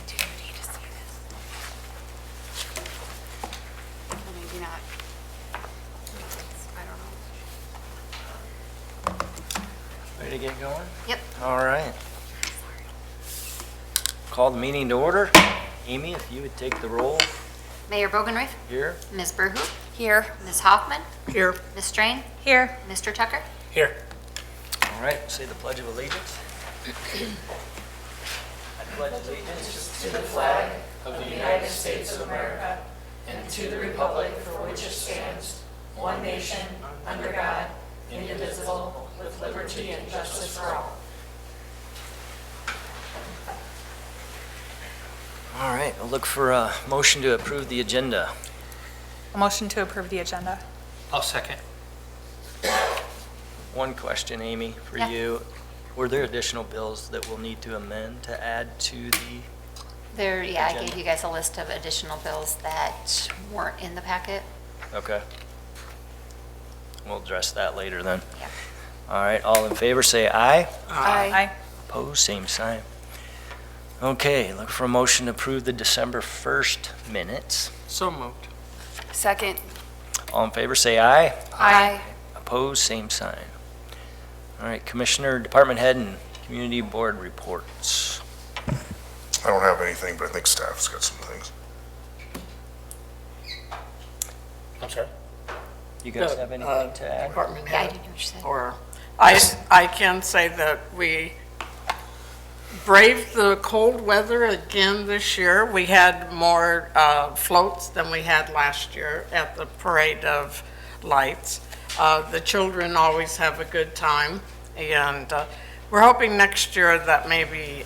Do you need to see this? Or maybe not. I don't know. Ready to get going? Yep. All right. Call the meeting to order. Amy, if you would take the roll Mayor Bogenreith, here. Ms. Burhu. Here. Ms. Hoffman, Here. Ms. Strain, Here. Mr. Tucker. Here. All right, say the Pledge of Allegiance. I pledge allegiance to the flag of the United States of America and to the republic for which it stands, one nation, under God, indivisible, with liberty and justice for all. All right, I'll look for a motion to approve the agenda. A motion to approve the agenda. I'll second. One question, Amy, for Yeah. you. Were there additional bills that we'll need to amend to add to the, There, yeah, I Agenda. gave you guys a list of additional bills that weren't in the packet. okay. We'll address that later then. Yeah. All right, all in favor, say aye. Aye. Opposed, same sign. Okay, look for a motion to approve the December 1st minutes. So moved. Second. All in favor, say aye. Aye. Opposed, same sign. All right, Commissioner, Department Head, and Community Board reports. I don't have anything, but I think staff's got some things. I'm sorry. You guys have anything to add? Department Yeah, I head, didn't know what you said. or, I can say that we braved the cold weather again this year. We had more floats than we had last year at the Parade of Lights. The children always have a good time, and we're hoping next year that maybe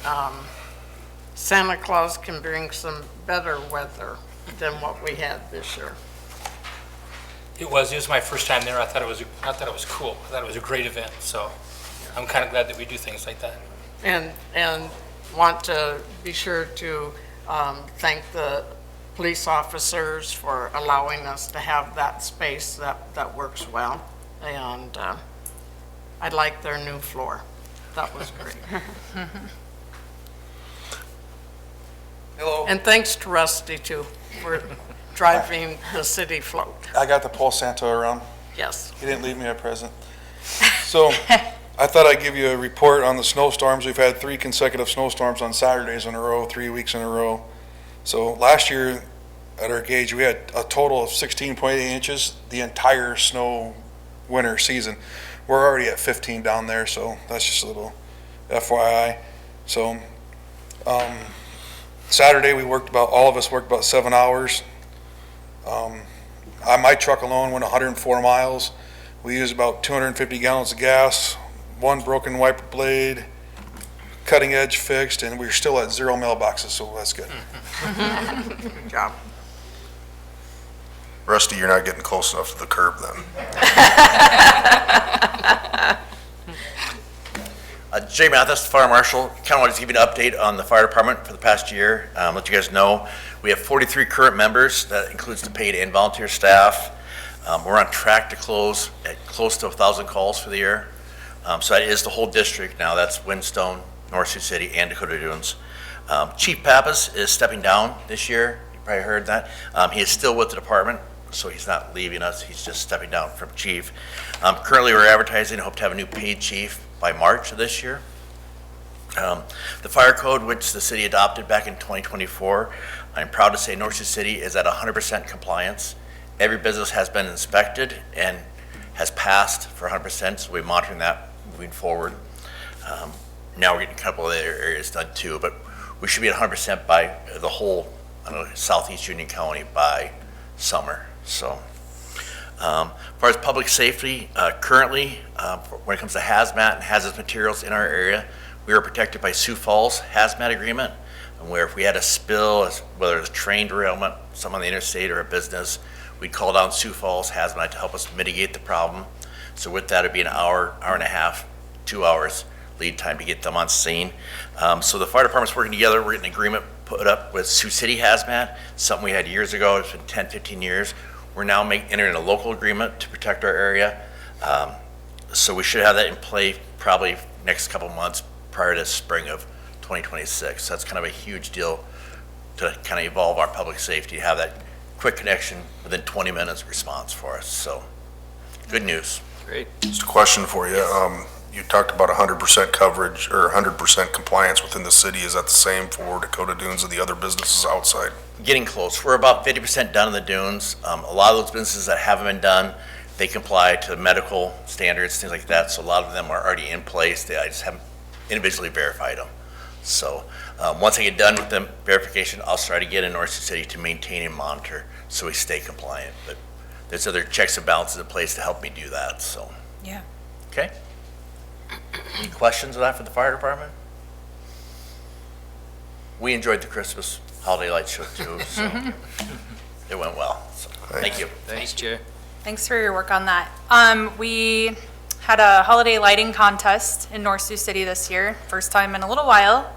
Santa Claus can bring some better weather than what we had this year. It was my first time there. I thought it was cool. I thought it was a great event. So I'm kind of glad that we do things like that. And want to be sure to thank the police officers for allowing us to have that space that works well. And I like their new floor. That was great. Hello, And thanks to Rusty too for driving the city float. I got to pull Santa around. Yes. He didn't leave me a present. So I thought I'd give you a report on the snowstorms. We've had 3 consecutive snowstorms on Saturdays in a row, 3 weeks in a row. So last year at our gauge, we had a total of 16.8 inches the entire snow winter season. We're already at 15 down there, so that's just a little FYI. So Saturday, all of us worked about 7 hours. My truck alone went 104 miles. We used about 250 gallons of gas, 1 broken wiper blade, cutting edge fixed, and we're still at 0 mailboxes, so that's good. Good job. Rusty, you're not getting close enough to the curb then. Jay Mathis, Fire Marshal. Kind of wanted to give you an update on the fire department for the past year. Let you guys know we have 43 current members. That includes the paid and volunteer staff. We're on track to close at close to 1,000 calls for the year. So that is the whole district now. That's Windstone, North Sioux City, and Dakota Dunes. Chief Pappas is stepping down this year. You probably heard that. He is still with the department, so he's not leaving us. He's just stepping down from chief. Currently, we're advertising. Hope to have a new paid chief by March of this year. The fire code, which the city adopted back in 2024, I'm proud to say North Sioux City is at 100% compliance. Every business has been inspected and has passed for 100%, so we're monitoring that moving forward. Now we're getting a couple of other areas done too, but we should be at 100% by the whole Southeast Union County by summer. So, as far as public safety, currently, when it comes to hazmat and hazardous materials in our area, we are protected by Sioux Falls hazmat agreement, and where if we had a spill, whether it's train derailment, some on the interstate or a business, we'd call down Sioux Falls hazmat to help us mitigate the problem. So with that, it'd be an hour, hour and a half, 2 hours lead time to get them on scene. So the fire department's working together. We're getting an agreement put up with Sioux City hazmat, something we had years ago. It's been 10, 15 years. We're now entering a local agreement to protect our area. So we should have that in play probably next couple months prior to spring of 2026. That's kind of a huge deal to kind of evolve our public safety, have that quick connection within 20 minutes response for us. So, good news. Great. Just a question for you. You talked about 100% coverage or 100% compliance within the city. Is that the same for Dakota Dunes and the other businesses outside? Getting close. We're about 50% done in the dunes. A lot of those businesses that haven't been done, they comply to medical standards, things like that. So a lot of them are already in place. I just haven't individually verified them. So once I get done with the verification, I'll try to get in North Sioux City to maintain and monitor so we stay compliant. But there's other checks and balances in place to help me do that. So, Yeah. okay. Any questions of that for the fire department? We enjoyed the Christmas holiday light show too, so it went well. So, thank you. Thanks, Jay. Thanks for your work on that. We had a holiday lighting contest in North Sioux City this year, first time in a little while.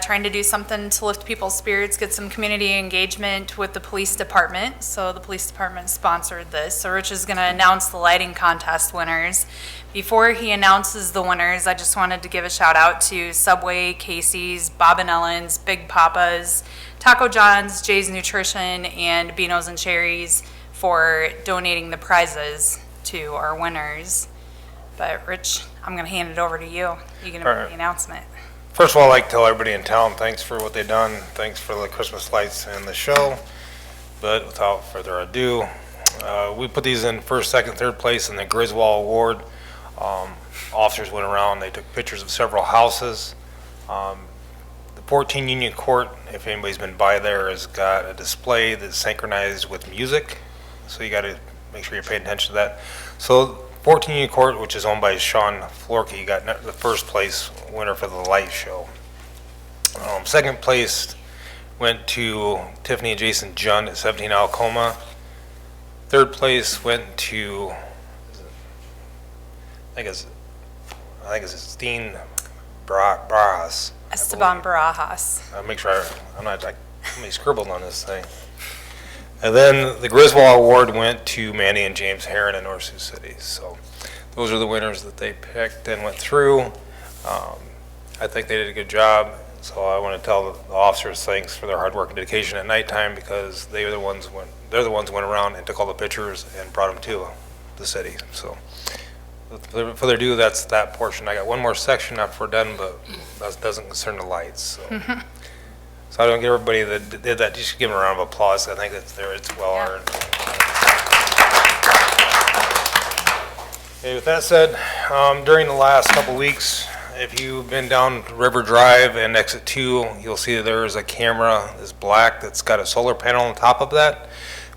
Trying to do something to lift people's spirits, get some community engagement with the police department. So the police department sponsored this. So Rich is going to announce the lighting contest winners. Before he announces the winners, I just wanted to give a shout out to Subway, Casey's, Bob and Ellen's, Big Papa's, Taco John's, Jay's Nutrition, and Beano's and Cherries for donating the prizes to our winners. But Rich, I'm going to hand it over to you. You're going to make the announcement. First of all, I'd like to tell everybody in town, thanks for what they've done. Thanks for the Christmas lights and the show. But without further ado, we put these in first, second, third place in the Griswold Award. Officers went around, they took pictures of several houses. The 14 Union Court, if anybody's been by there, has got a display that's synchronized with music. So you got to make sure you're paying attention to that. So 14 Union Court, which is owned by Sean Florkey, got the first place winner for the light show. Second place went to Tiffany and Jason Jund at 17 Alcoma. Third place went to, I think it's Steen Barajas. Esteban Barajas. I'll make sure I'm not, somebody scribbled on this thing. And then the Griswold Award went to Manny and James Herron in North Sioux City. So those are the winners that they picked and went through. I think they did a good job. So I want to tell the officers thanks for their hard work and dedication at nighttime, because they're the ones who went around and took all the pictures and brought them to the city. So without further ado, that's that portion. I got one more section after we're done, but that doesn't concern the lights. So. So I don't give everybody that did that, just give them a round of applause. I think it's well earned. Okay, with that said, during the last couple weeks, if you've been down River Drive and exit 2, you'll see that there is a camera that's black that's got a solar panel on top of that.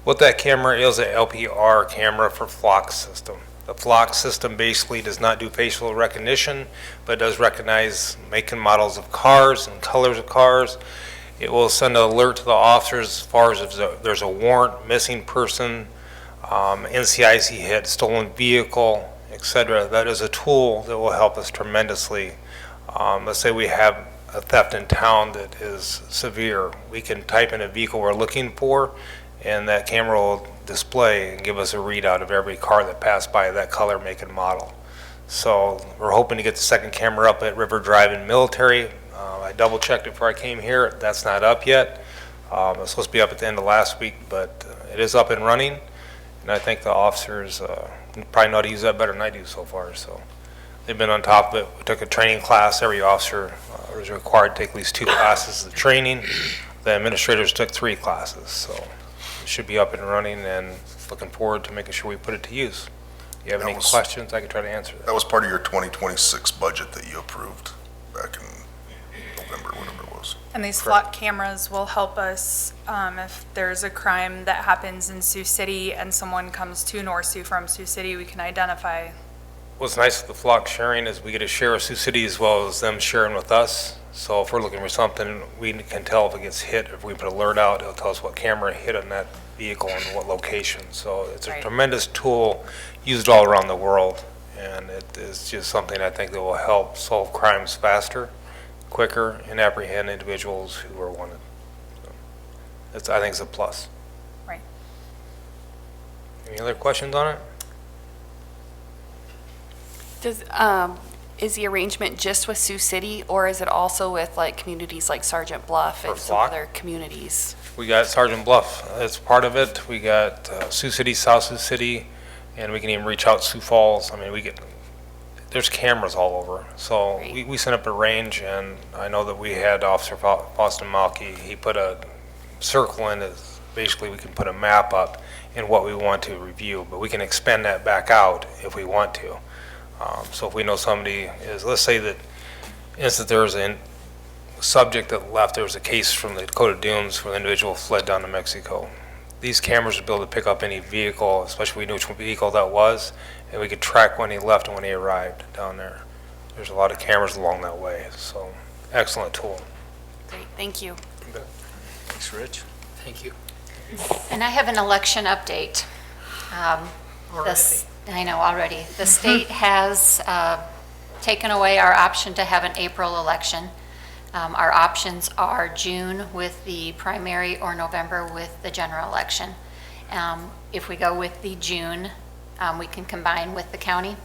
What that camera is, an LPR camera for flock system. The flock system basically does not do facial recognition, but does recognize make and models of cars and colors of cars. It will send an alert to the officers as far as if there's a warrant, missing person, NCIC hit, stolen vehicle, etc. That is a tool that will help us tremendously. Let's say we have a theft in town that is severe. We can type in a vehicle we're looking for, and that camera will display and give us a readout of every car that passed by that color, make, and model. So we're hoping to get the second camera up at River Drive and Military. I double checked it before I came here. That's not up yet. It was supposed to be up at the end of last week, but it is up and running. And I think the officers probably know how to use that better than I do so far. So they've been on top of it. We took a training class. Every officer was required to take at least 2 classes of training. The administrators took 3 classes. So it should be up and running, and looking forward to making sure we put it to use. If you have any questions, I can try to answer that. That was part of your 2026 budget that you approved back in November, whatever it was. And these flock cameras will help us if there's a crime that happens in Sioux City and someone comes to North Sioux from Sioux City, we can identify. What's nice with the flock sharing is we get to share with Sioux City as well as them sharing with us. So if we're looking for something, we can tell if it gets hit. If we put an alert out, it'll tell us what camera hit on that vehicle and what location. So it's a tremendous tool used all around the world. And it is just something I think that will help solve crimes faster, quicker, and apprehend individuals who are wanted. So I think it's a plus. Right. Any other questions on it? Does, is the arrangement just with Sioux City, or is it also with like communities like Sergeant Bluff Or and some Flock? other communities? We got Sergeant Bluff as part of it. We got Sioux City, South Sioux City, and we can even reach out Sioux Falls. I mean, there's cameras all over. So Great. we set up a range, and I know that we had Officer Boston Malky. He put a circle in, basically we can put a map up in what we want to review, but we can expand that back out if we want to. So if we know somebody is, let's say that, instance, there's a subject that left, there was a case from the Dakota Dunes where the individual fled down to Mexico. These cameras would be able to pick up any vehicle, especially if we knew which vehicle that was, and we could track when he left and when he arrived down there. There's a lot of cameras along that way, so excellent tool. Great, thank you. Thanks, Rich. Thank you. And I have an election update. I know already. The state has taken away our option to have an April election. Our options are June with the primary or November with the general election. If we go with the June, we can combine with the county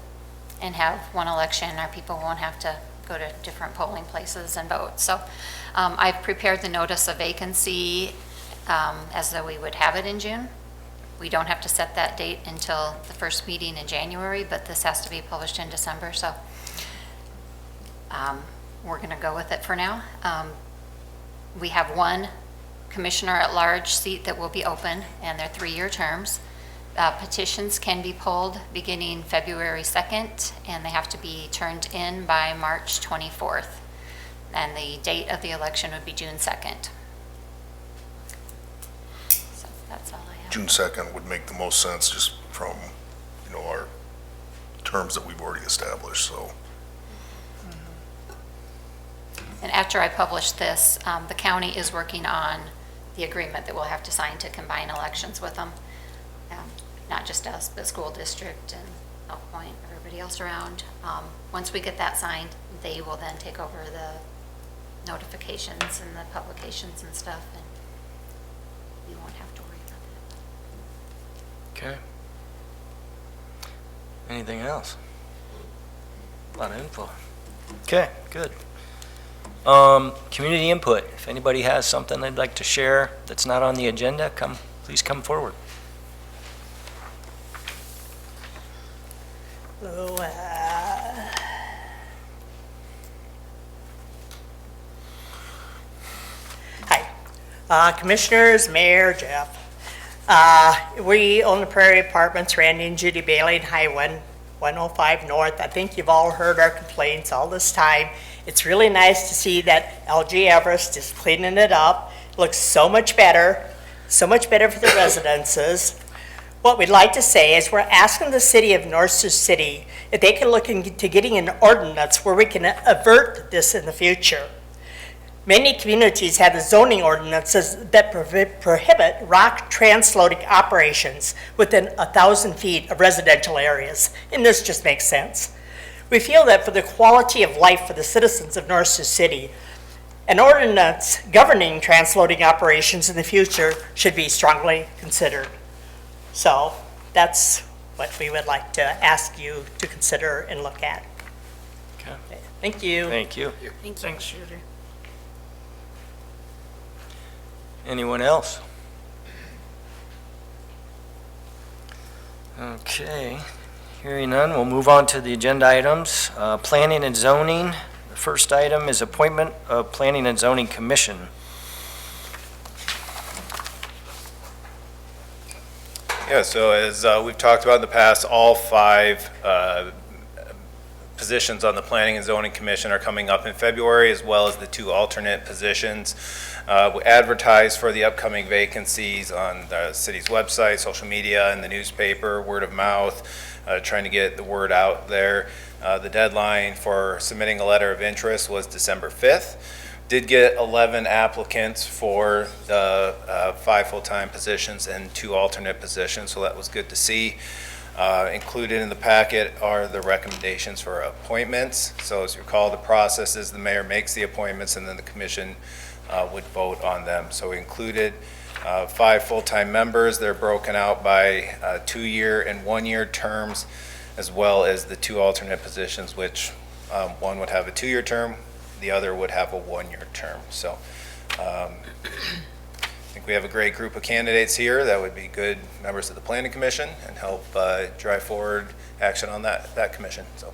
and have one election. Our people won't have to go to different polling places and vote. So I've prepared the notice of vacancy as though we would have it in June. We don't have to set that date until the first meeting in January, but this has to be published in December, so we're going to go with it for now. We have one commissioner at large seat that will be open, and they're 3-year terms. Petitions can be pulled beginning February 2nd, and they have to be turned in by March 24th. And the date of the election would be June 2nd. So that's all I have. June 2nd would make the most sense just from, our terms that we've already established, so. And after I publish this, the county is working on the agreement that we'll have to sign to combine elections with them. Not just us, but school district and Elk Point, everybody else around. Once we get that signed, they will then take over the notifications and the publications and stuff, and we won't have to worry about that. Okay. Anything else? A lot of info. Okay, good. Community input. If anybody has something they'd like to share that's not on the agenda, please come forward. Hello. Hi. Commissioners, Mayor, Jeff. We own the Prairie Apartments, Randy and Judy Bailey, and Highway 105 North. I think you've all heard our complaints all this time. It's really nice to see that LG Everest is cleaning it up. It looks so much better for the residences. What we'd like to say is we're asking the city of North Sioux City if they can look into getting an ordinance where we can avert this in the future. Many communities have the zoning ordinances that prohibit rock transloading operations within 1,000 feet of residential areas, and this just makes sense. We feel that for the quality of life for the citizens of North Sioux City, an ordinance governing transloading operations in the future should be strongly considered. So that's what we would like to ask you to consider and look at. Okay. Thank you. Thank you. Thanks, Judy. Anyone else? Okay, hearing none, we'll move on to the agenda items. Planning and zoning. The first item is appointment of Planning and Zoning Commission. Yeah, so as we've talked about in the past, all 5 positions on the Planning and Zoning Commission are coming up in February, as well as the 2 alternate positions. We advertise for the upcoming vacancies on the city's website, social media, and the newspaper, word of mouth, trying to get the word out there. The deadline for submitting a letter of interest was December 5th. Did get 11 applicants for the 5 full-time positions and 2 alternate positions, so that was good to see. Included in the packet are the recommendations for appointments. So as you recall, the process is the mayor makes the appointments and then the commission would vote on them. So we included 5 full-time members. They're broken out by 2-year and 1-year terms, as well as the 2 alternate positions, which One would have a 2-year term, the other would have a 1-year term. So I think we have a great group of candidates here that would be good members of the Planning Commission and help drive forward action on that commission. So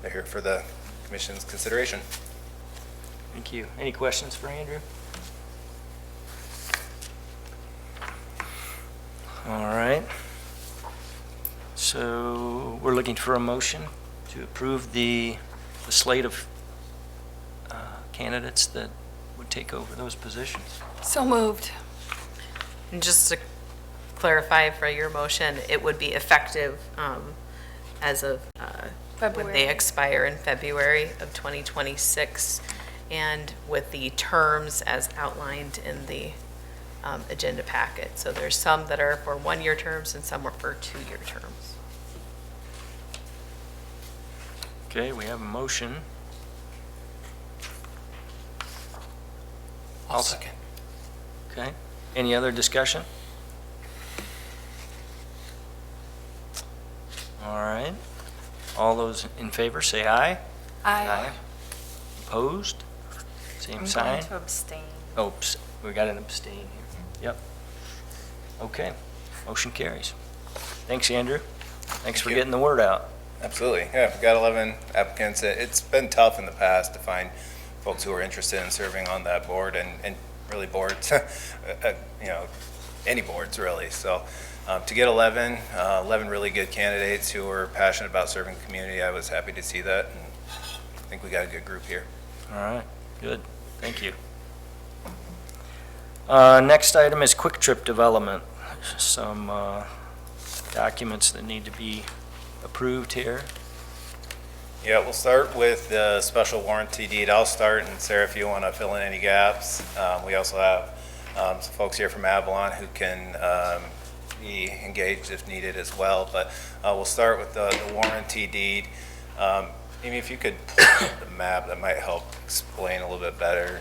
they're here for the commission's consideration. Thank you. Any questions for Andrew? All right. So we're looking for a motion to approve the slate of candidates that would take over those positions. So moved. And just to clarify for your motion, it would be effective as of when they expire in February of 2026, and with the terms as outlined in the agenda packet. So there's some that are for 1-year terms and some are for 2-year terms. Okay, we have a motion. I'll second. Okay. Any other discussion? All right. All those in favor, say aye. Aye. Opposed? Same I'm sign. going to abstain. Oops, we got an abstain here. Yep. Okay, motion carries. Thanks, Andrew. Thanks for you. getting the word out. Absolutely. Yeah, we've got 11 applicants. It's been tough in the past to find folks who are interested in serving on that board and really boards, any boards really. So to get 11 really good candidates who are passionate about serving the community, I was happy to see that. And I think we got a good group here. All right, good. Thank you. Next item is Quick Trip Development. Some documents that need to be approved here. Yeah, we'll start with the special warranty deed. I'll start, and Sarah, if you want to fill in any gaps. We also have some folks here from Avalon who can be engaged if needed as well. But we'll start with the warranty deed. Amy, if you could pull up the map, that might help explain a little bit better.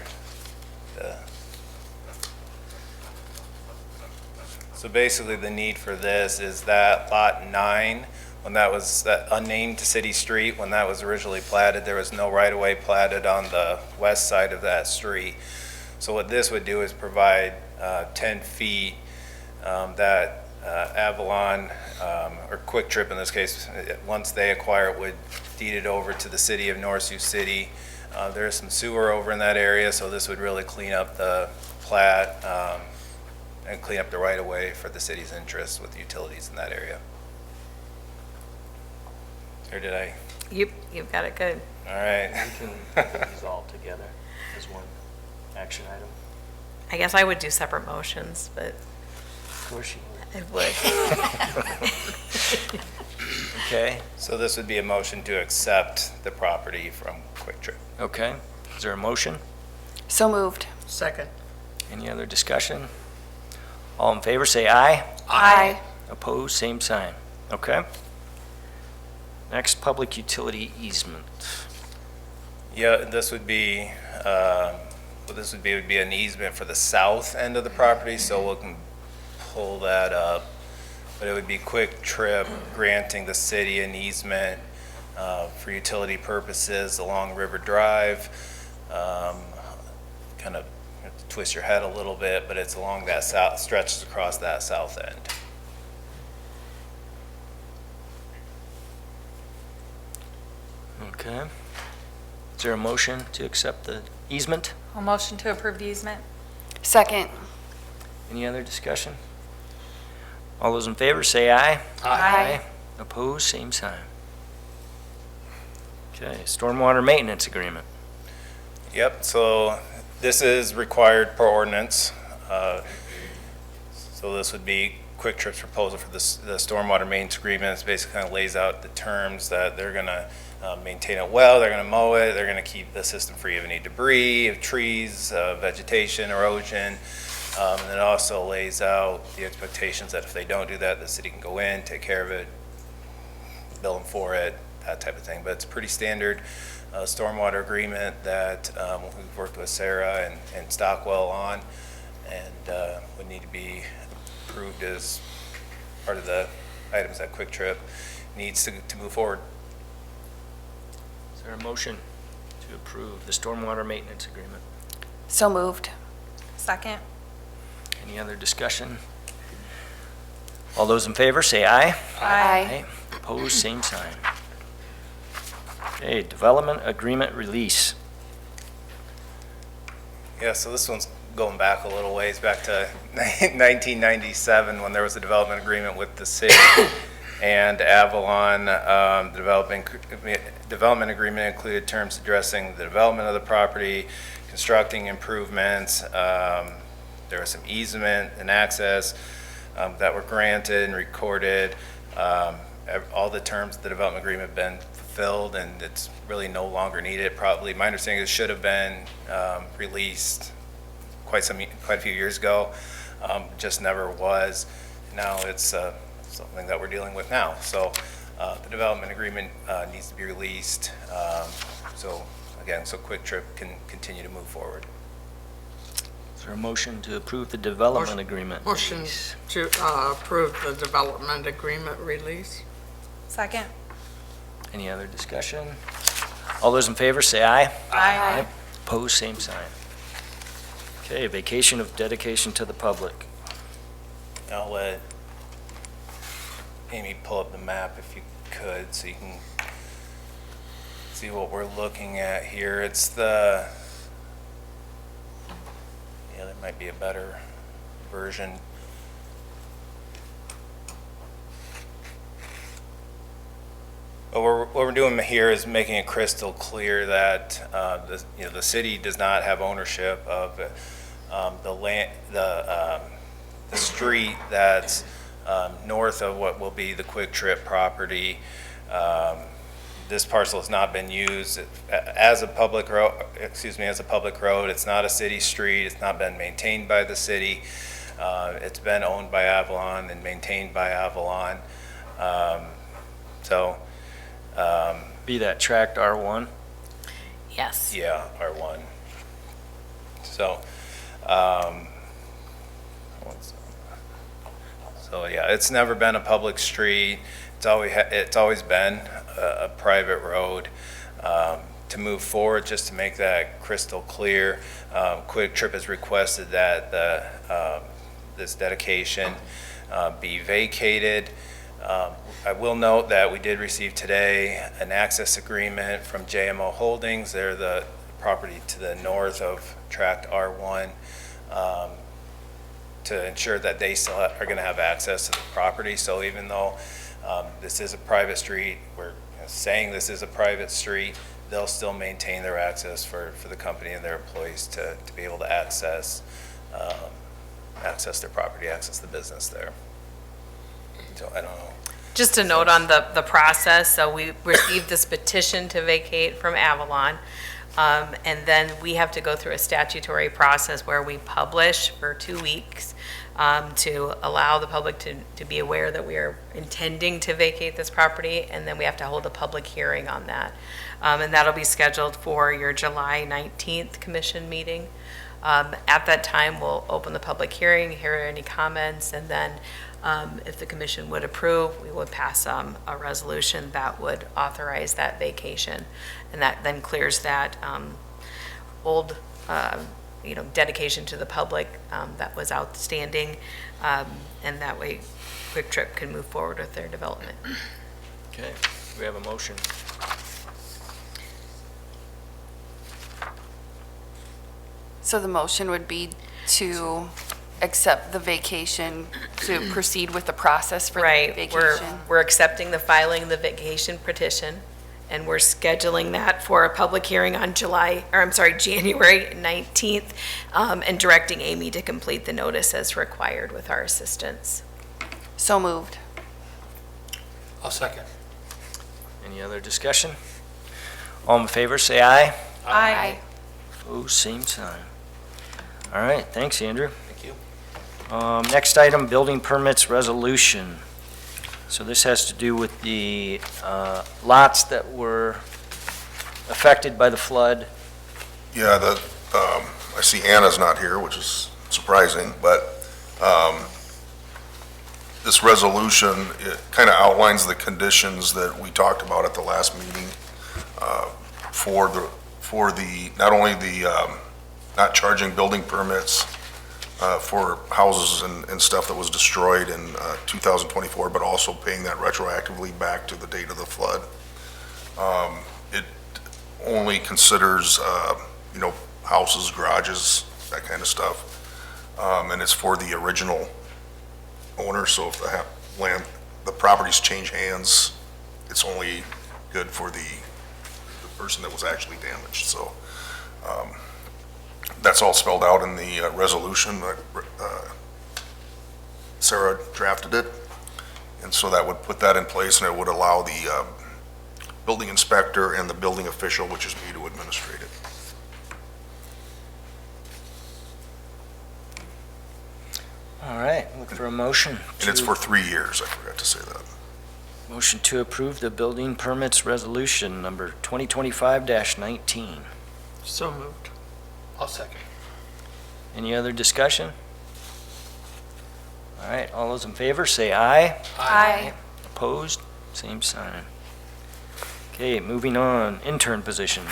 So basically, the need for this is that Lot 9, when that was that unnamed city street, when that was originally platted, there was no right-of-way platted on the west side of that street. So what this would do is provide 10 feet that Avalon, or Quick Trip in this case, once they acquire it, would deed it over to the city of North Sioux City. There's some sewer over in that area, so this would really clean up the plat and clean up the right-of-way for the city's interests with utilities in that area. Or did I? You've got it good. All right. We can put these all together as one action item. I guess I would do separate motions, but Of course you I would. would. Okay, So this would be a motion to accept the property from Quick Trip. okay. Is there a motion? So moved. Second. Any other discussion? All in favor, say aye. Aye. Opposed, same sign. Okay. Next, public utility easement. Yeah, this would be, would be an easement for the south end of the property, so we can pull that up. But it would be Quick Trip granting the city an easement for utility purposes along River Drive. Kind of have to twist your head a little bit, but it's along that south, stretches across that south end. Okay. Is there a motion to accept the easement? A motion to approve the easement? Second. Any other discussion? All those in favor, say aye. Aye. Opposed, same sign. Okay, stormwater maintenance agreement. Yep, so this is required per ordinance. So this would be Quick Trip's proposal for this, the stormwater maintenance agreement. It basically kind of lays out the terms that they're gonna maintain it well, they're gonna mow it, they're gonna keep the system free of any debris, of trees, vegetation, erosion. And it also lays out the expectations that if they don't do that, the city can go in, take care of it, bill them for it, that type of thing. But it's a pretty standard stormwater agreement that we've worked with Sarah and Stockwell on, and would need to be approved as part of the items that Quick Trip needs to move forward. Is Is there a motion to approve the stormwater maintenance agreement? So moved. Second. Any other discussion? All those in favor, say aye. Aye. Opposed, same sign. Okay, development agreement release. Yeah, so this one's going back a little ways, back to 1997, when there was a development agreement with the city and Avalon. The development agreement included terms addressing the development of the property, constructing improvements. There was some easement and access that were granted and recorded. All the terms of the development agreement have been fulfilled, and it's really no longer needed. Probably, my understanding is it should have been released quite a few years ago, just never was. Now it's something that we're dealing with now. So the development agreement needs to be released. So Quick Trip can continue to move forward. Is there a motion to approve the development agreement? Motion release? to approve the development agreement release. Second. Any other discussion? All those in favor, say aye. Aye. Opposed, same sign. Okay, vacation of dedication to the public. I'll let Amy pull up the map if you could, so you can see what we're looking at here. It's there might be a better version. What we're doing here is making it crystal clear that the city does not have ownership of the street that's north of what will be the Quick Trip property. This parcel has not been used as a public road. It's not a city street. It's not been maintained by the city. It's been owned by Avalon and maintained by Avalon. Be that tract R1? Yes. Yeah, R1. It's never been a public street. It's always been a private road. To move forward, just to make that crystal clear, Quick Trip has requested that this dedication be vacated. I will note that we did receive today an access agreement from JMO Holdings. They're the property to the north of Tract R1, to ensure that they still are going to have access to the property. So even though this is a private street, we're saying this is a private street, they'll still maintain their access for the company and their employees to be able to access their property, access the business there. So I don't know. Just a note on the process, so we received this petition to vacate from Avalon, and then we have to go through a statutory process where we publish for 2 weeks to allow the public to be aware that we are intending to vacate this property, and then we have to hold a public hearing on that. And that'll be scheduled for your July 19th commission meeting. At that time, we'll open the public hearing, hear any comments, and then if the commission would approve, we would pass a resolution that would authorize that vacation. And that then clears that old, dedication to the public that was outstanding. And that way, Quick Trip can move forward with their development. Okay, we have a motion. So the motion would be to accept the vacation, to proceed with the process for the Right, vacation. we're accepting the filing of the vacation petition, and we're scheduling that for a public hearing on January 19th, and directing Amy to complete the notice as required with our assistance. So moved. I'll second. Any other discussion? All in favor, say aye. Aye. Opposed, same sign. All right, thanks, Andrew. Thank you. Next item, building permits resolution. So this has to do with the lots that were affected by the flood. Yeah, I see Anna's not here, which is surprising, but this resolution, it kind of outlines the conditions that we talked about at the last meeting. for the, not only the, not charging building permits for houses and stuff that was destroyed in 2024, but also paying that retroactively back to the date of the flood. It only considers, houses, garages, that kind of stuff. And it's for the original owner, so if the properties change hands, it's only good for the person that was actually damaged, so. That's all spelled out in the resolution. Sarah drafted it, and so that would put that in place, and it would allow the building inspector and the building official, which is me, to administrate it. All right, look for a motion. And it's for 3 years, I forgot to say that. Motion to approve the building permits resolution number 2025-19. So moved. I'll second. Any other discussion? All right, all those in favor, say aye. Aye. Opposed? Same sign. Okay, moving on, intern position.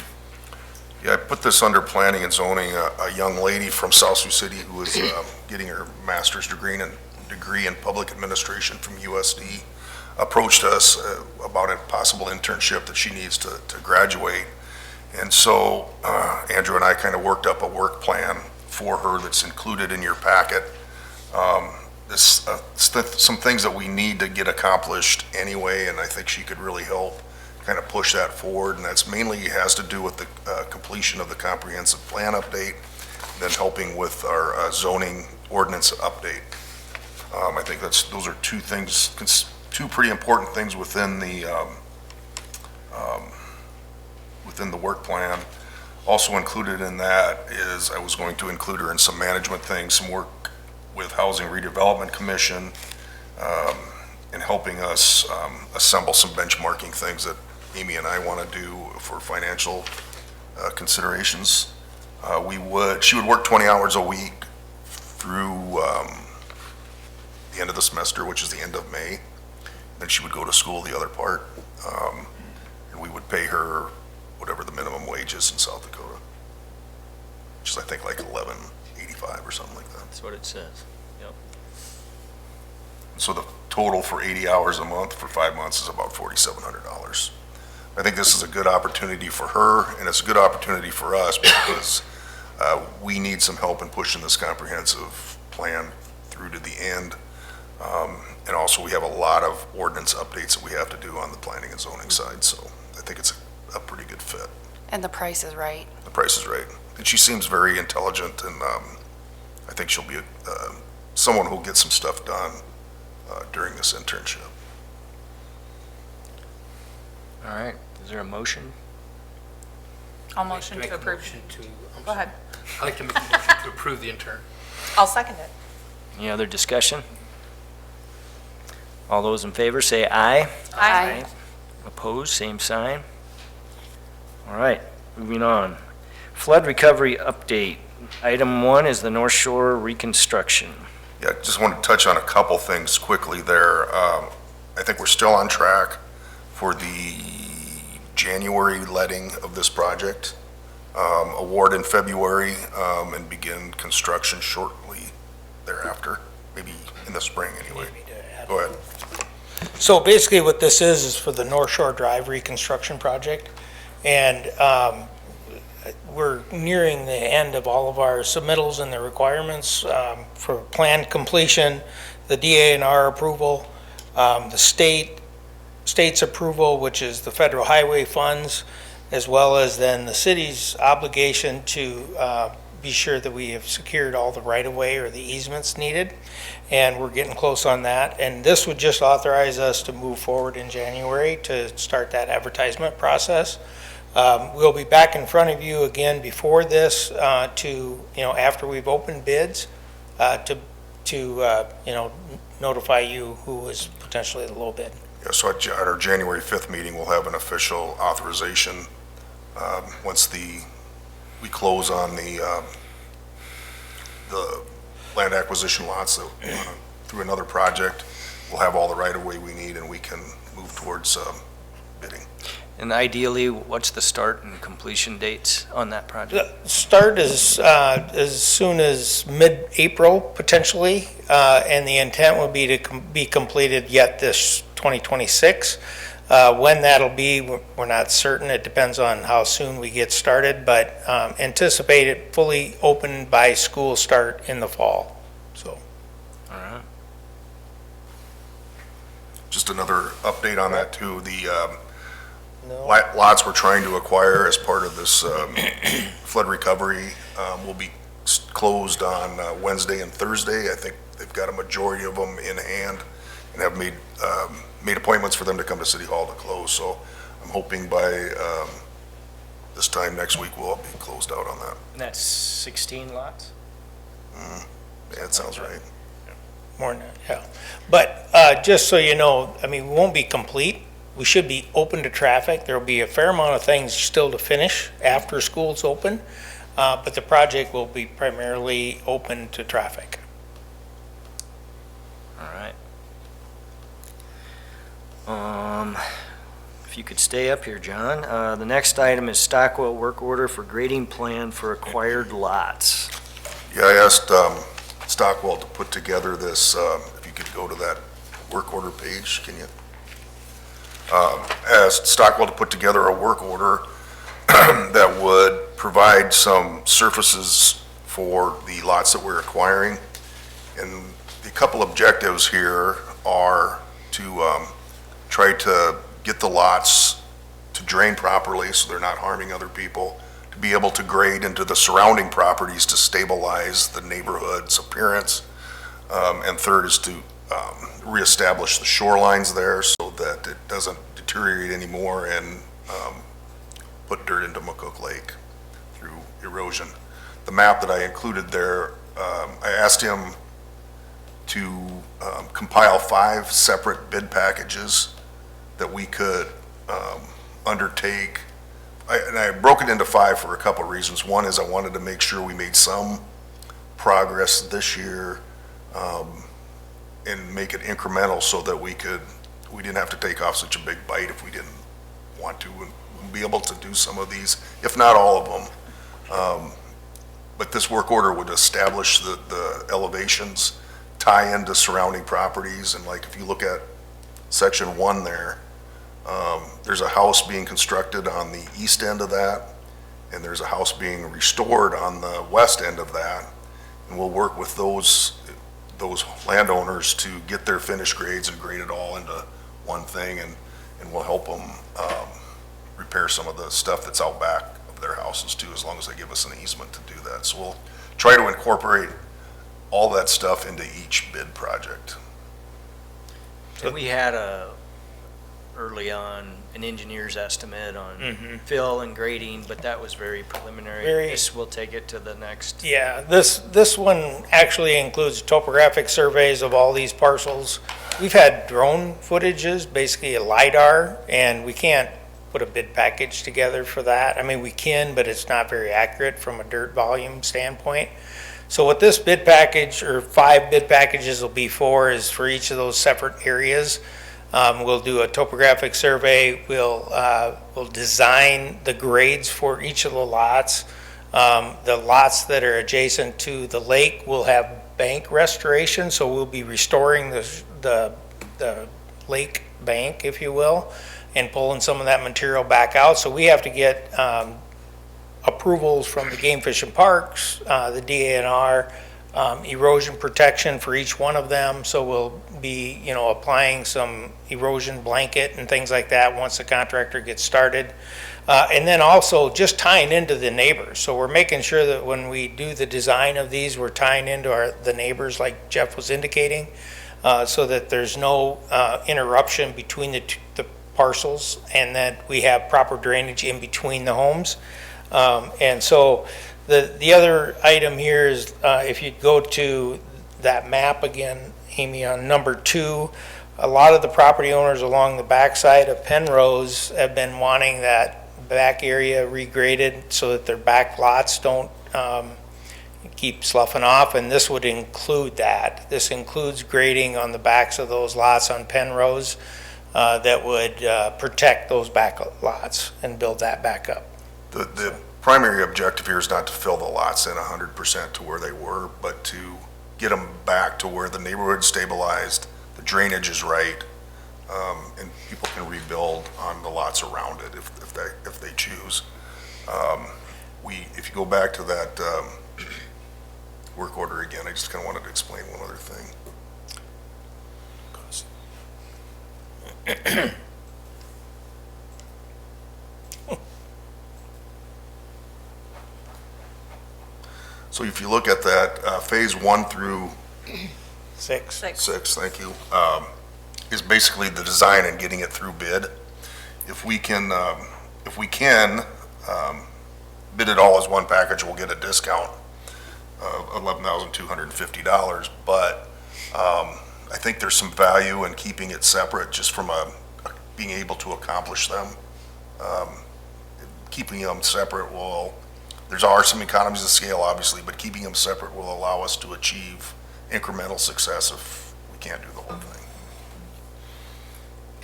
Yeah, I put this under planning and zoning. A young lady from South Sioux City who was getting her master's degree in public administration from USD approached us about a possible internship that she needs to graduate. And so Andrew and I kind of worked up a work plan for her that's included in your packet. Some things that we need to get accomplished anyway, and I think she could really help kind of push that forward, and that's mainly has to do with the completion of the comprehensive plan update, then helping with our zoning ordinance update. I think those are two pretty important things within the work plan. Also included in that is I was going to include her in some management things, some work with Housing Redevelopment Commission, and helping us assemble some benchmarking things that Amy and I want to do for financial considerations. She would work 20 hours a week through the end of the semester, which is the end of May. Then she would go to school the other part, and we would pay her whatever the minimum wage is in South Dakota, which is I think like $11.85 or something like that. That's what it says. Yep. So the total for 80 hours a month for 5 months is about $4,700. I think this is a good opportunity for her, and it's a good opportunity for us because we need some help in pushing this comprehensive plan through to the end. And also we have a lot of ordinance updates that we have to do on the planning and zoning side, so I think it's a pretty good fit. And the price is right. The price is right. And she seems very intelligent, and I think she'll be someone who'll get some stuff done during this internship. All right, is there a motion? I'll motion Make to a approve. motion to- I'm Go ahead. I'd like to make a motion to approve the intern. I'll second it. Any other discussion? All those in favor say aye. Aye. Opposed, same sign. All right, moving on. Flood recovery update. Item 1 is the North Shore reconstruction. Yeah, just want to touch on a couple things quickly there. I think we're still on track for the January letting of this project, award in February, and begin construction shortly thereafter, maybe in the spring anyway. Go ahead. So basically what this is for the North Shore Drive reconstruction project. And we're nearing the end of all of our submittals and the requirements for plan completion, the DA&R approval, the state's approval, which is the federal highway funds, as well as then the city's obligation to be sure that we have secured all the right-of-way or the easements needed. And we're getting close on that. And this would just authorize us to move forward in January to start that advertisement process. We'll be back in front of you again before this after we've opened bids to notify you who is potentially the low bid. Yeah, so at our January 5th meeting, we'll have an official authorization once we close on the land acquisition lots through another project. We'll have all the right-of-way we need, and we can move towards bidding. And ideally, what's the start and completion dates on that project? The start is as soon as mid-April potentially, and the intent would be to be completed yet this 2026. When that'll be, we're not certain. It depends on how soon we get started, but anticipate it fully open by school start in the fall, so. All right. Just another update on that too. The lots we're trying to acquire as part of this flood recovery will be closed on Wednesday and Thursday. I think they've got a majority of them in hand and have made appointments for them to come to City Hall to close. So I'm hoping by this time next week we'll be closed out on that. And that's 16 lots? Yeah, that sounds right. More than that, yeah. But just so you know, I mean, we won't be complete. We should be open to traffic. There'll be a fair amount of things still to finish after school's open, but the project will be primarily open to traffic. All right. If you could stay up here, John. The next item is Stockwell work order for grading plan for acquired lots. Yeah, I asked Stockwell to put together this, if you could go to that work order page, can you? Asked Stockwell to put together a work order that would provide some surfaces for the lots that we're acquiring. And the couple objectives here are to try to get the lots to drain properly so they're not harming other people, to be able to grade into the surrounding properties to stabilize the neighborhood's appearance. And third is to reestablish the shorelines there so that it doesn't deteriorate anymore and put dirt into McCook Lake through erosion. The map that I included there, I asked him to compile 5 separate bid packages that we could undertake. And I broke it into 5 for a couple of reasons. One is I wanted to make sure we made some progress this year and make it incremental so that we didn't have to take off such a big bite if we didn't want to, and be able to do some of these, if not all of them. But this work order would establish the elevations, tie into surrounding properties, and like if you look at section 1 there, there's a house being constructed on the east end of that, and there's a house being restored on the west end of that, and we'll work with those landowners to get their finished grades and grade it all into one thing, and we'll help them repair some of the stuff that's out back of their houses too, as long as they give us an easement to do that. So we'll try to incorporate all that stuff into each bid project. And we had early on an engineer's estimate on fill and grading, but that was very preliminary. This will take it to the next. Yeah, this one actually includes topographic surveys of all these parcels. We've had drone footages, basically a LiDAR, and we can't put a bid package together for that. I mean, we can, but it's not very accurate from a dirt volume standpoint. So what this bid package, or 5 bid packages will be for, is for each of those separate areas. We'll do a topographic survey. We'll design the grades for each of the lots. The lots that are adjacent to the lake will have bank restoration, so we'll be restoring the lake bank, if you will, and pulling some of that material back out. So we have to get approvals from the Game Fish and Parks, the DANR, erosion protection for each one of them. So we'll be, applying some erosion blanket and things like that once the contractor gets started. And then also just tying into the neighbors. So we're making sure that when we do the design of these, we're tying into the neighbors like Jeff was indicating, so that there's no interruption between the parcels, and that we have proper drainage in between the homes. And so the other item here is, if you go to that map again, Amy, on number 2, a lot of the property owners along the backside of Penrose have been wanting that back area regraded so that their back lots don't keep sloughing off, and this would include that. This includes grading on the backs of those lots on Penrose. that would protect those back lots and build that back up. The primary objective here is not to fill the lots in 100% to where they were, but to get them back to where the neighborhood's stabilized, the drainage is right, and people can rebuild on the lots around it if they choose. If you go back to that work order again, I just kind of wanted to explain one other thing. So if you look at that, phase 1 through 6. 6, thank you, is basically the design and getting it through bid. If we can bid it all as one package, we'll get a discount of $11,250, but I think there's some value in keeping it separate just from being able to accomplish them. Keeping them separate there are some economies of scale, obviously, but keeping them separate will allow us to achieve incremental success if we can't do the whole thing.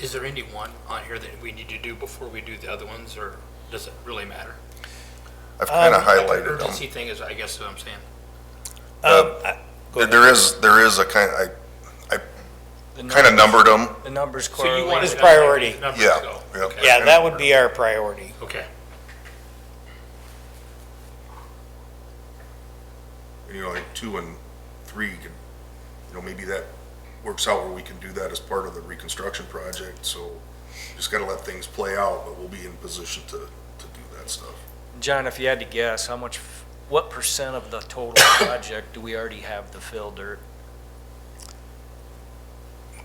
Is there any one on here that we need to do before we do the other ones, or does it really matter? I've kind of Like the highlighted them. urgency thing is, I guess what I'm saying. There is a kind, I kind of numbered them. The numbers So you correlate. want It's priority. numbers Yeah, go. yeah. Okay. Yeah, that would be our priority. Okay. Like 2 and 3, maybe that works out where we can do that as part of the reconstruction project. So just got to let things play out, but we'll be in position to do that stuff. John, if you had to guess, what % of the total project do we already have the fill dirt?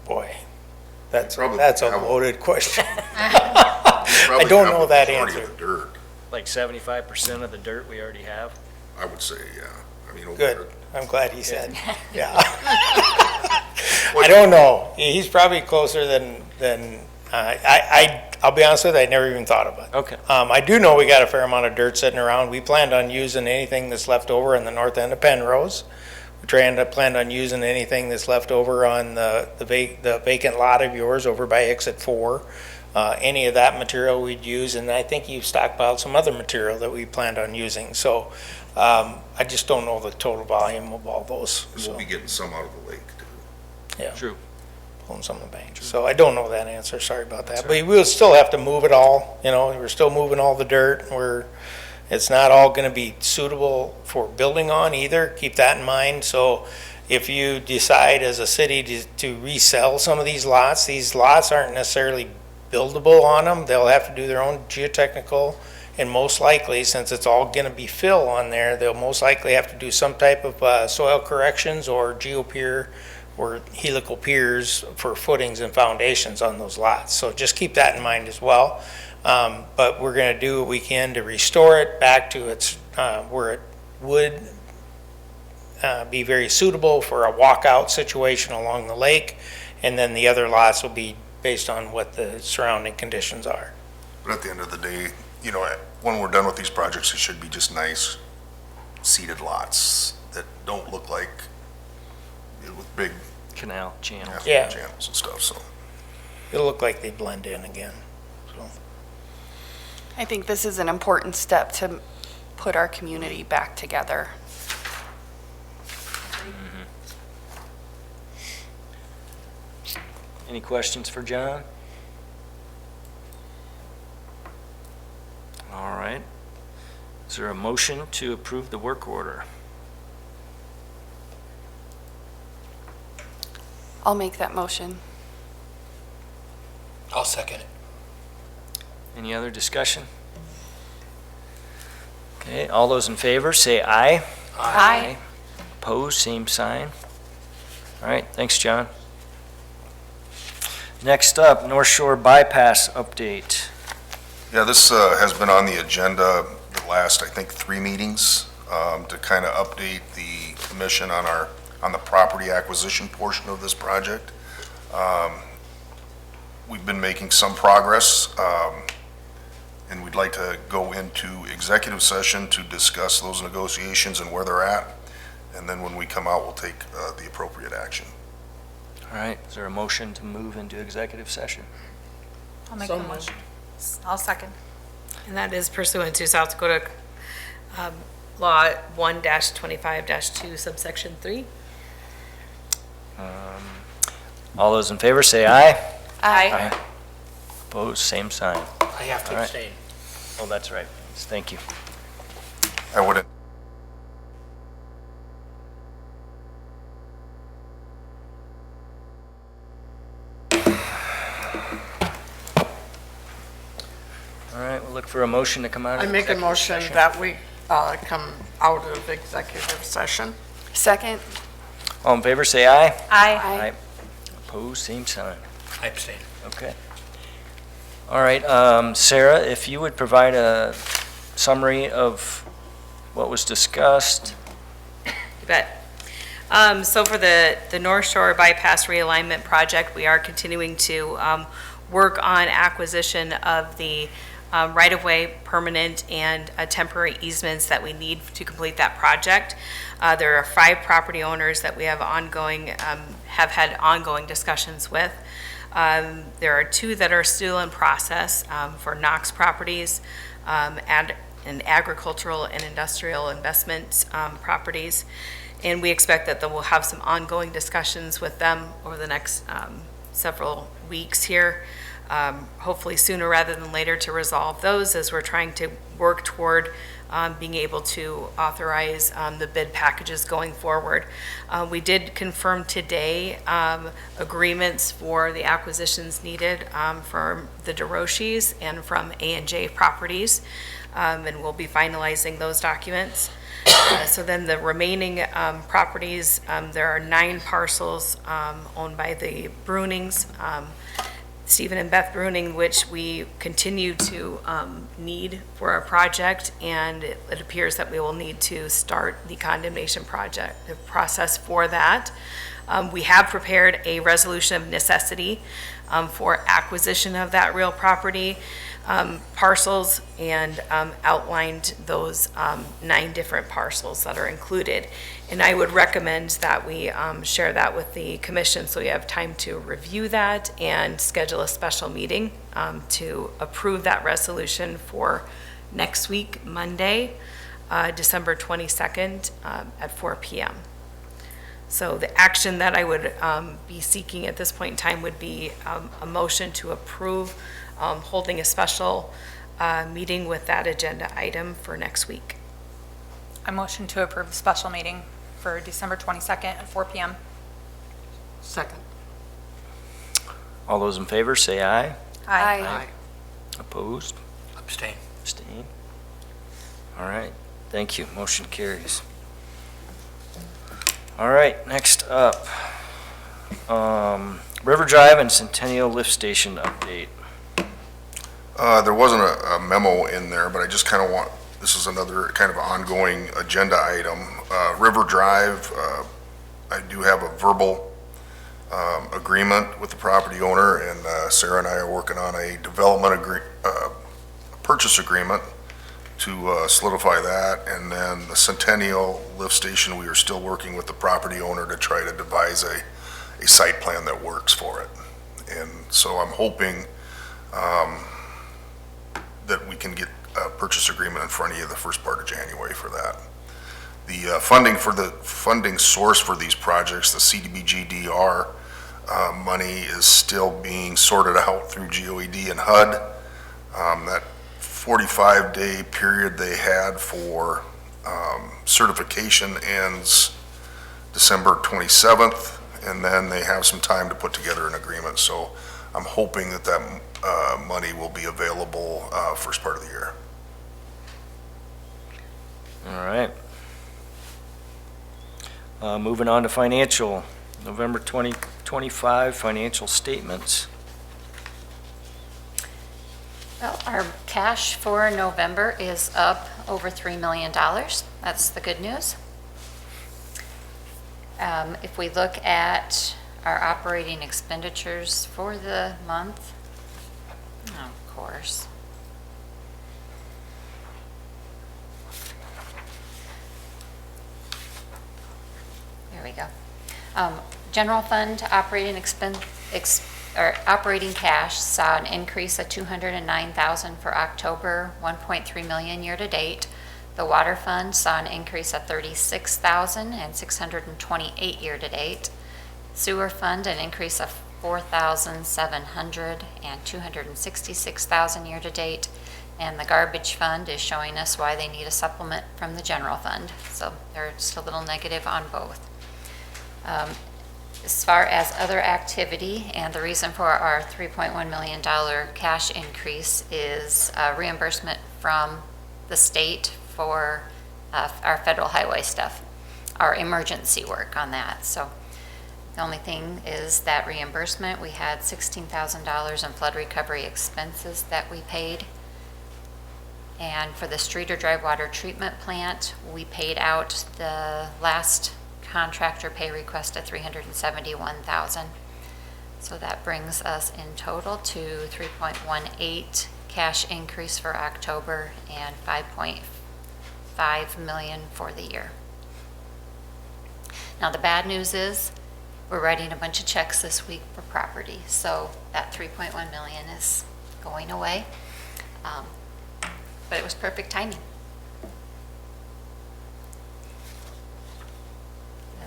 Boy, that's Probably a have a- loaded question. Probably don't have know the that majority of answer. the dirt, Like 75% of the dirt we already have? I would say, yeah. I mean, over Good, I'm glad he said, yeah. Well, I don't know, he's probably closer than, I'll be honest with you, I never even thought about it. Okay. I do know we got a fair amount of dirt sitting around. We planned on using anything that's left over on the north end of Penrose. We planned on using anything that's left over on the vacant lot of yours over by exit 4. Any of that material we'd use, and I think you've stockpiled some other material that we planned on using. So I just don't know the total volume of all those. And So, we'll be getting some out of the lake too. yeah. True. Pulling some of the banks. So I don't know that answer, sorry about that. But we'll still have to move it all, we're still moving all the dirt. It's not all gonna be suitable for building on either, keep that in mind. So if you decide as a city to resell some of these lots aren't necessarily buildable on them. They'll have to do their own geotechnical, and most likely, since it's all gonna be fill on there, they'll most likely have to do some type of soil corrections or geopier or helical piers for footings and foundations on those lots. So just keep that in mind as well. But we're gonna do what we can to restore it back to its, where it would be very suitable for a walkout situation along the lake. And then the other lots will be based on what the surrounding conditions are. But at the end of the day, when we're done with these projects, it should be just nice seated lots that don't look like with big Canal channels. Yeah. channels and stuff, so. It'll look like they blend in again, so. I think this is an important step to put our community back together. Any questions for John? All right. Is there a motion to approve the work order? I'll make that motion. I'll second it. Any other discussion? Okay, all those in favor, say aye. Aye. Opposed, same sign. All right, thanks, John. Next up, North Shore Bypass update. Yeah, this has been on the agenda the last, I think, 3 meetings to kind of update the commission on the property acquisition portion of this project. We've been making some progress, and we'd like to go into executive session to discuss those negotiations and where they're at. And then when we come out, we'll take the appropriate action. All right, is there a motion to move into executive session? I'll make So the moved. motion. I'll second. And that is pursuant to South Dakota Law 1-25-2 subsection 3. All those in favor say aye. Aye. Opposed, same sign. I have to All right. abstain. Oh, that's right. Thank you. I wouldn't. All right, we'll look for a motion to come out I of make a executive motion session. that we come out of executive session. Second? All in favor, say aye. Aye. Opposed, same sign. I abstain. Okay. All right, Sarah, if you would provide a summary of what was discussed. You bet. So for the North Shore Bypass Realignment Project, we are continuing to work on acquisition of the right-of-way, permanent and temporary easements that we need to complete that project. There are 5 property owners that we have have had ongoing discussions with. There are 2 that are still in process for Knox Properties, and agricultural and industrial investment properties. And we expect that we'll have some ongoing discussions with them over the next several weeks here, hopefully sooner rather than later to resolve those, as we're trying to work toward being able to authorize the bid packages going forward. We did confirm today agreements for the acquisitions needed from the DeRoches and from A&J Properties, and we'll be finalizing those documents. So then the remaining properties, there are 9 parcels owned by the Brunings, Stephen and Beth Bruning, which we continue to need for our project, and it appears that we will need to start the condemnation project, the process for that. We have prepared a resolution of necessity for acquisition of that real property parcels, and outlined those 9 different parcels that are included. And I would recommend that we share that with the commission so you have time to review that and schedule a special meeting to approve that resolution for next week, Monday, December 22nd at 4 p.m. So the action that I would be seeking at this point in time would be a motion to approve holding a special meeting with that agenda item for next week. I motion to approve the special meeting for December 22nd at 4 p.m. Second. All those in favor, say aye. Aye. Opposed, Abstain. abstain. All right, thank you. Motion carries. All right, next up, River Drive and Centennial Lift Station update. There wasn't a memo in there, but I just kind of want, this is another kind of ongoing agenda item. River Drive, I do have a verbal agreement with the property owner, and Sarah and I are working on a purchase agreement to solidify that. And then the Centennial Lift Station, we are still working with the property owner to try to devise a site plan that works for it. And so I'm hoping that we can get a purchase agreement in front of you the first part of January for that. The funding source for these projects, the CDBG-DR money, is still being sorted out through GOED and HUD. That 45-day period they had for certification ends December 27th, and then they have some time to put together an agreement. So I'm hoping that money will be available first part of the year. All right. Moving on to financial, November 2025 financial statements. Well, our cash for November is up over $3 million. That's the good news. If we look at our operating expenditures for the month, of course. There we go. General fund operating operating cash saw an increase of 209,000 for October, 1.3 million year-to-date. The water fund saw an increase of 36,000 and 628 year-to-date. Sewer fund, an increase of 4,700 and 266,000 year-to-date. And the garbage fund is showing us why they need a supplement from the general fund. So they're just a little negative on both. As far as other activity, and the reason for our $3.1 million cash increase is reimbursement from the state for our federal highway stuff, our emergency work on that. So the only thing is that reimbursement, we had $16,000 in flood recovery expenses that we paid. And for the Streeter Drive water treatment plant, we paid out the last contractor pay request of $371,000. So that brings us in total to 3.18 cash increase for October and 5.5 million for the year. Now the bad news is we're writing a bunch of checks this week for property, so that 3.1 million is going away. But it was perfect timing.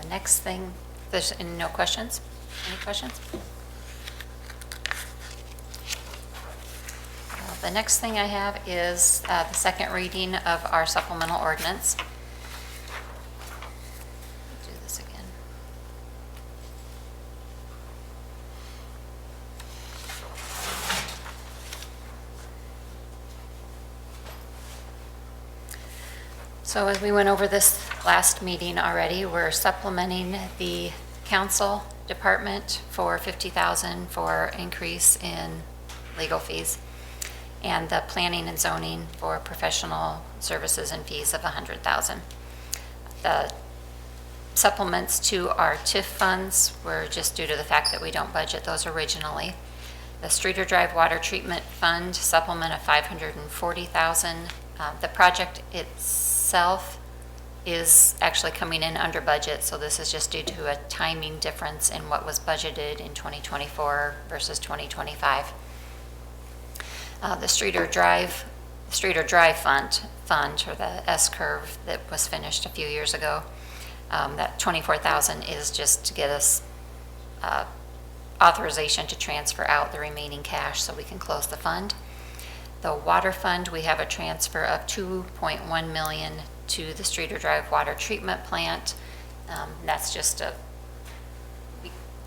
The next thing, there's no questions? Any questions? The next thing I have is the second reading of our supplemental ordinance. Do this again. So as we went over this last meeting already, we're supplementing the council department for $50,000 for increase in legal fees, and the planning and zoning for professional services and fees of $100,000. The supplements to our TIF funds were just due to the fact that we don't budget those originally. The Streeter Drive Water Treatment Fund supplement of $540,000. The project itself is actually coming in under budget, so this is just due to a timing difference in what was budgeted in 2024 versus 2025. The Streeter Drive Fund, or the S-curve that was finished a few years ago, that $24,000 is just to get us authorization to transfer out the remaining cash so we can close the fund. The water fund, we have a transfer of $2.1 million to the Streeter Drive Water Treatment Plant. That's just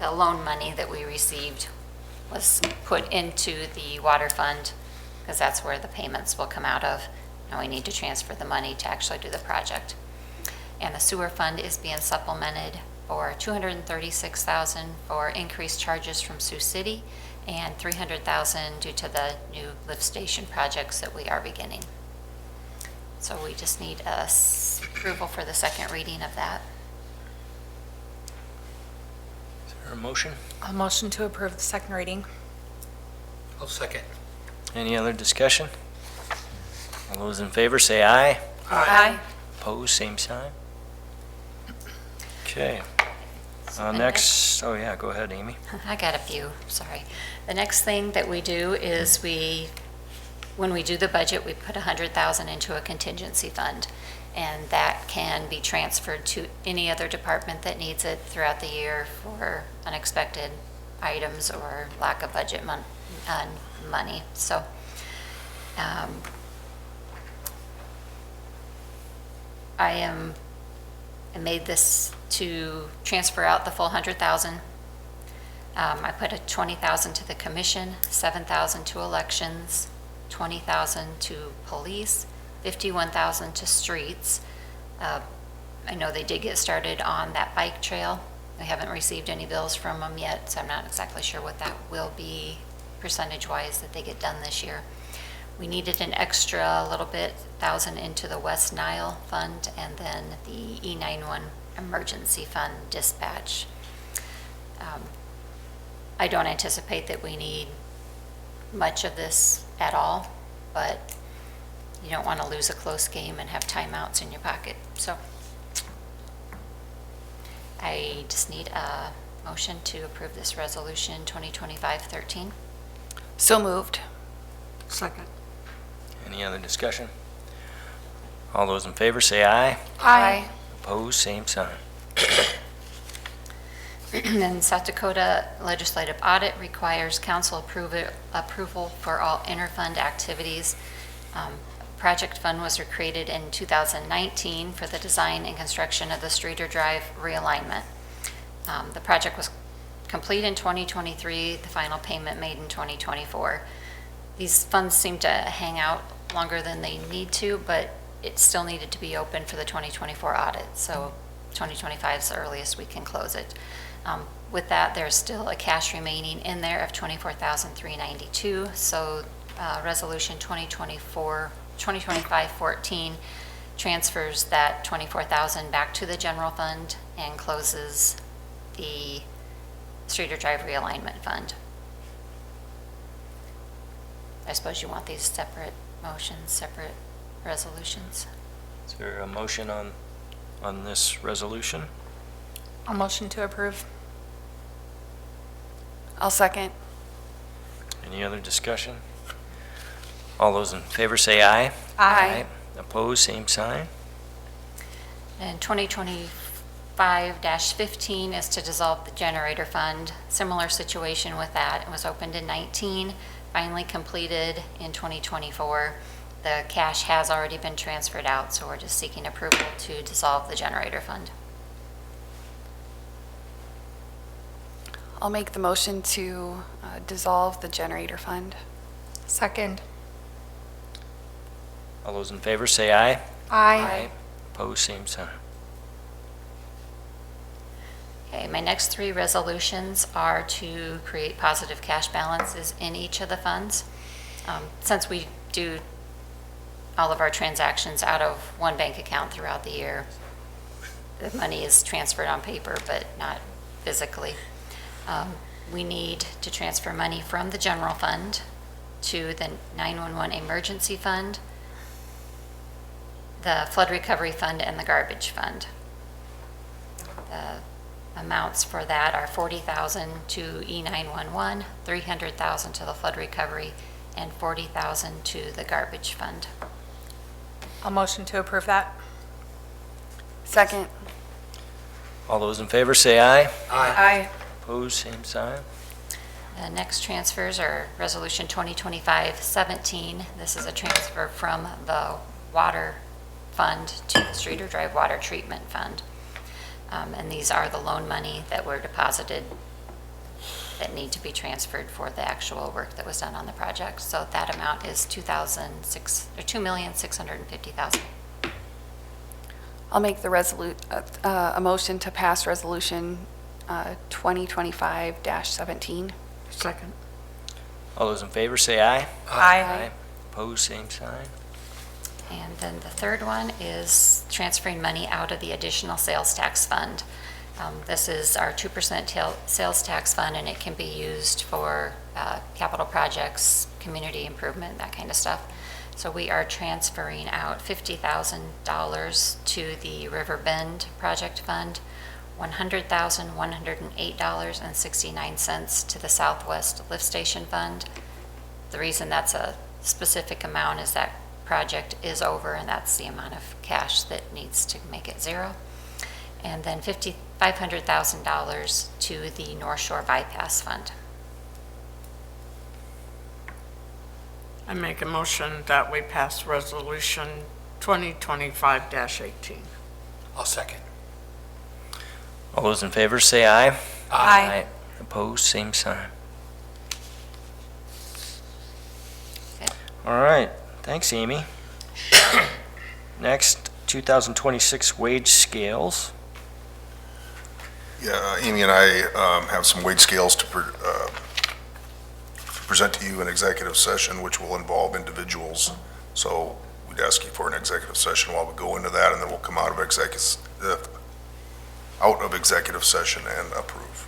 the loan money that we received was put into the water fund because that's where the payments will come out of. Now we need to transfer the money to actually do the project. And the sewer fund is being supplemented for $236,000 for increased charges from Sioux City and $300,000 due to the new lift station projects that we are beginning. So we just need approval for the second reading of that. Is there a motion? I'll motion to approve the second reading. I'll second. Any other discussion? All those in favor say aye. Aye. Opposed, same sign. Okay. So the Next, oh yeah, go ahead, Amy. I got a few, sorry. The next thing that we do is when we do the budget, we put $100,000 into a contingency fund, and that can be transferred to any other department that needs it throughout the year for unexpected items or lack of budget money. So I made this to transfer out the full $100,000. I put a $20,000 to the commission, $7,000 to elections, $20,000 to police, $51,000 to streets. I know they did get started on that bike trail. We haven't received any bills from them yet, so I'm not exactly sure what that will be percentage-wise that they get done this year. We needed an extra little bit, $1,000 into the West Nile Fund, and then the E91 Emergency Fund dispatch. I don't anticipate that we need much of this at all, but you don't want to lose a close game and have timeouts in your pocket. So I just need a motion to approve this resolution 2025-13. So moved. Second. Any other discussion? All those in favor say aye. Aye. Opposed, same sign. And South Dakota Legislative Audit requires council approval for all interfund activities. Project fund was created in 2019 for the design and construction of the Streeter Drive realignment. The project was complete in 2023, the final payment made in 2024. These funds seem to hang out longer than they need to, but it still needed to be open for the 2024 audit, so 2025 is the earliest we can close it. With that, there's still a cash remaining in there of $24,392, so Resolution 2025-14 transfers that $24,000 back to the general fund and closes the Streeter Drive realignment fund. I suppose you want these separate motions, separate resolutions. Is there a motion on this resolution? I'll motion to approve. I'll second. Any other discussion? All those in favor say aye. Aye. Opposed, same sign. And 2025-15 is to dissolve the generator fund. Similar situation with that. It was opened in 19, finally completed in 2024. The cash has already been transferred out, so we're just seeking approval to dissolve the generator fund. I'll make the motion to dissolve the generator fund. Second. All those in favor say aye. Aye. Opposed, same sign. Okay, my next three resolutions are to create positive cash balances in each of the funds. Since we do all of our transactions out of one bank account throughout the year, the money is transferred on paper, but not physically. We need to transfer money from the general fund to the 911 emergency fund, the flood recovery fund, and the garbage fund. The amounts for that are $40,000 to E911, $300,000 to the flood recovery, and $40,000 to the garbage fund. I'll motion to approve that. Second. All those in favor say aye. Aye. Opposed, same sign. The next transfers are Resolution 2025-17. This is a transfer from the water fund to the Streeter Drive Water Treatment Fund. And these are the loan money that were deposited that need to be transferred for the actual work that was done on the project. So that amount is $2,650,000. I'll make the a motion to pass resolution 2025-17. Second. All those in favor say aye. Aye. Opposed, same sign. And then the third one is transferring money out of the additional sales tax fund. This is our 2% sales tax fund, and it can be used for capital projects, community improvement, that kind of stuff. So we are transferring out $50,000 to the River Bend Project Fund, $100,108.69 to the Southwest Lift Station Fund. The reason that's a specific amount is that project is over, and that's the amount of cash that needs to make it zero. And then $500,000 to the North Shore Bypass Fund. I make a motion that we pass resolution 2025-18. I'll second. All those in favor say aye. Aye. Opposed, same sign. Okay. All right, thanks, Amy. Next, 2026 wage scales. Yeah, Amy and I have some wage scales to present to you in executive session, which will involve individuals. So we'd ask you for an executive session while we go into that, and then we'll come out of executive session and approve.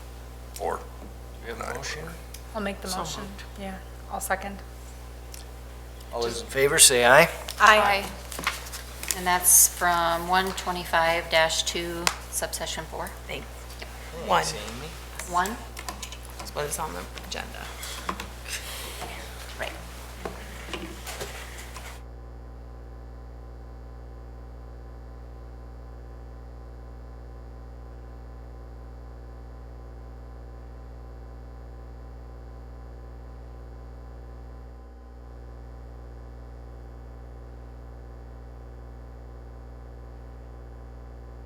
Or You have a motion? I'll make the motion. Yeah, I'll second. All those in favor say aye. Aye. And that's from 125-2 subsection 4. One. Thanks, Amy. 1. That's what is on the agenda. Right.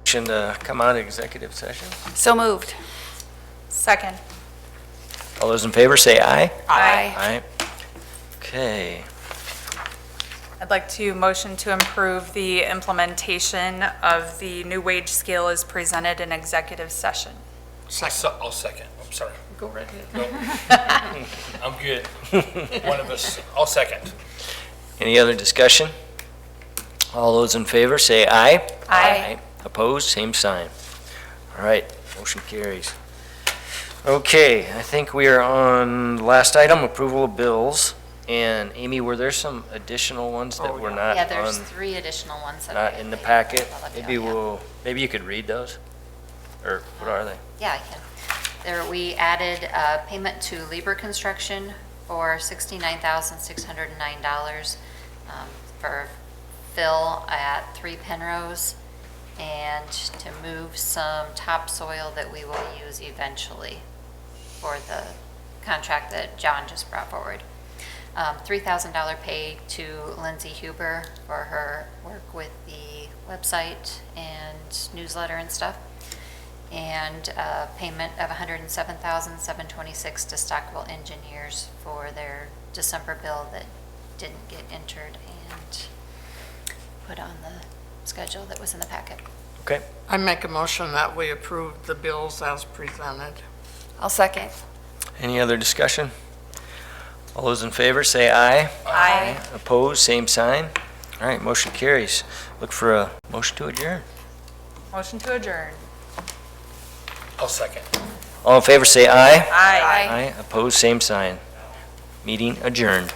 Motion to come out of executive session. So moved. Second. All those in favor say aye. Aye. Aye. Okay. I'd like to motion to improve the implementation of the new wage scale as presented in executive session. I'll second. I'm sorry. Go right ahead. I'm good. One of us, I'll second. Any other discussion? All those in favor say aye. Aye. Opposed, same sign. All right, motion carries. Okay, I think we are on the last item, approval of bills. And Amy, were there some additional ones that were not Yeah, there's on, 3 additional ones that not I- in the packet? I'll let you Maybe know, yeah. maybe you could read those? Or what are they? Yeah, I can. There, we added payment to Lieber Construction for $69,609 for fill at 3 Penrose, and to move some topsoil that we will use eventually for the contract that John just brought forward. $3,000 pay to Lindsay Huber for her work with the website and newsletter and stuff. And a payment of $107,726 to Stockwell Engineers for their December bill that didn't get entered and put on the schedule that was in the packet. Okay, I make a motion that we approve the bills as presented. I'll second. any other discussion? All those in favor say aye. Aye. Opposed, same sign. All right, motion carries. Look for a motion to adjourn. Motion to adjourn. I'll second. All in favor say aye. Aye. Aye. Opposed, same sign. Meeting adjourned.